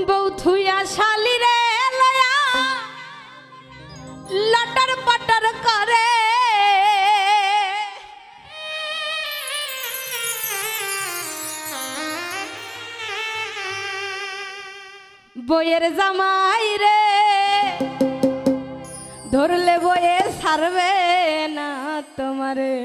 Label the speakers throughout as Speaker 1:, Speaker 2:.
Speaker 1: বউথুয়া শালি রে লয়া লটর পটর করে বইয়ের জামাই রে ধরলে বয়ে ছাড়বে না তোমারে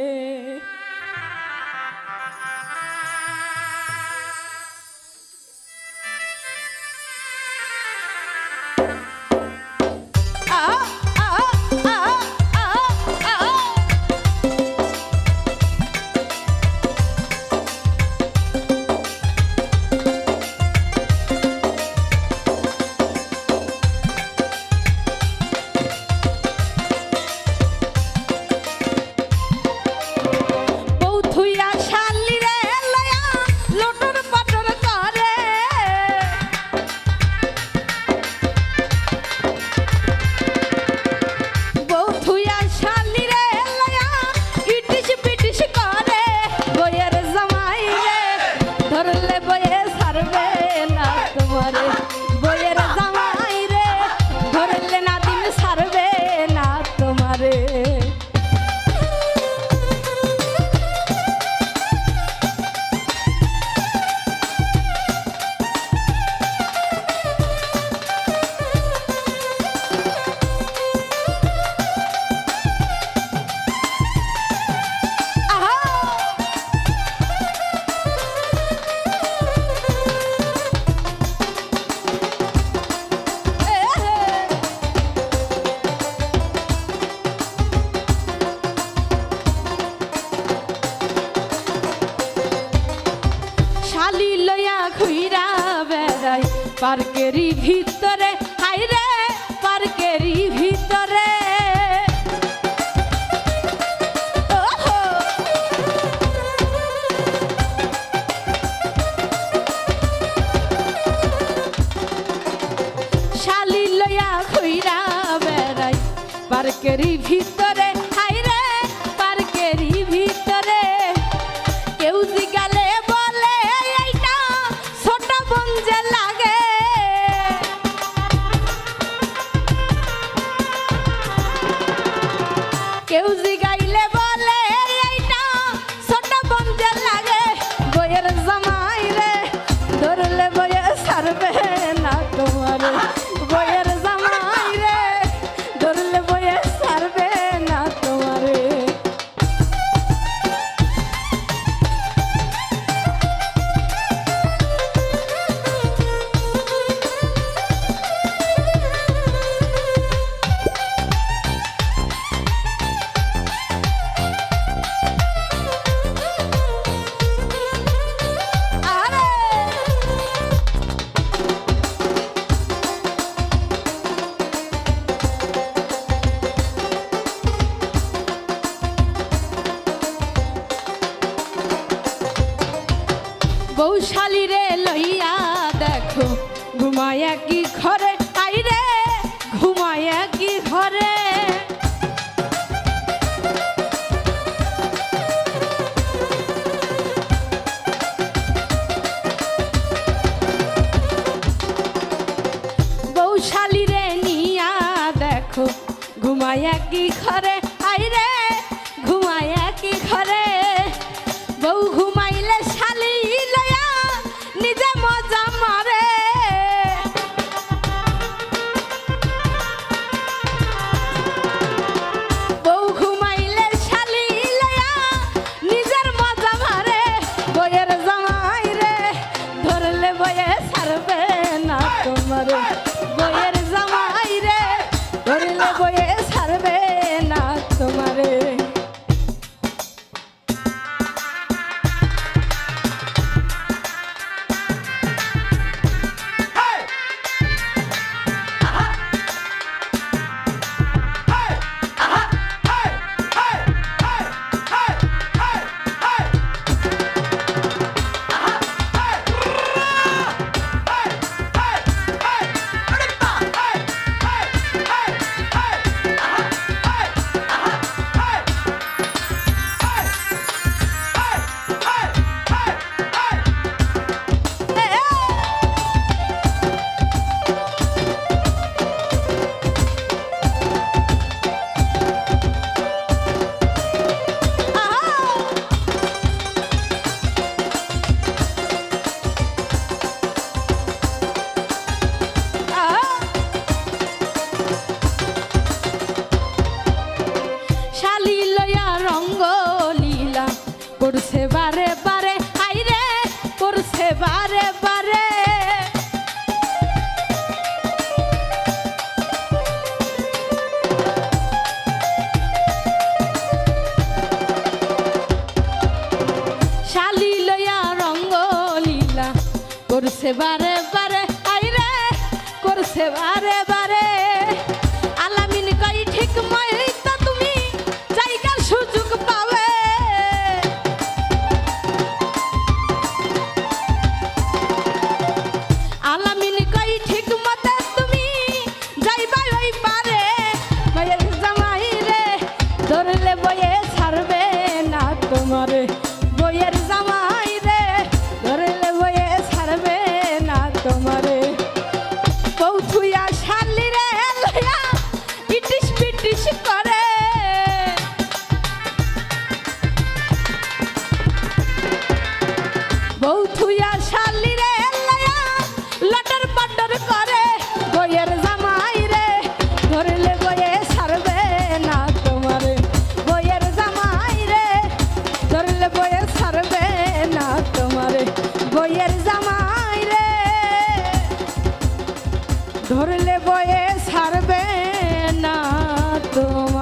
Speaker 1: পার্কেরই ভিতরে হাইরে পার্কেরই ভিতরে শালি লয়া খুইরা বেড়াই পার্কেরই ভিতরে হাইরে পার্কেরই ভিতরে কেউ জিগালে বলে এইটা ছোট বোন যে লাগে কেউ জিগাইলে বলে এইটা ছোট বোন যে লাগে বইয়ের জামাই রে ধরলে বইয়ে ছাড়বে না তোমারে বইয়ের জামাই রে ধরলে বইয়ে ছাড়বে না তোমারে বউশালী রে লইয়া দেখো ঘুমায়া কি ঘরে আইরে ঘুমায়া কি ঘরে বউশালী রে নিয়া দেখো ঘুমায়া কি ঘরে আইরে ঘুমায়া কি ঘরে বউ ঘুমাইলে শালি লয়া নিজে মজা মারে বউ ঘুমাইলে শালি লয়া নিজের মজা মারে বইয়ের জামাই রে ধরলে বইয়ে ছাড়বে না তোমারে বইয়ের জামাই রে ধরলে বইয়ে ছাড়বে না ধরছে বারে বারে আলামিন কই ঠিক মই তো তুমি জায়গার সুযোগ পাবে আলামিন কই ঠিক মতে তুমি যাইবা ওই পারে বইয়ের জামাই রে ধরলে বয়ে ছাড়বে না তোমারে বইয়ের জামাই রে ধরলে বয়ে ছাড়বে না তোমারে বউথুয়া শালি রে লয়া ইটিস পিটিস করে বউথুয়া শালি রে লয়া লটর পটর করে বইয়ের জামাই রে ধরলে বয়ে ছাড়বে না তোমারে বইয়ের জামাই রে ধরলে বয়ে ছাড়বে না তোমারে বইয়ের জামাই রে ধরলে বয়ে ছাড়বে না তোমার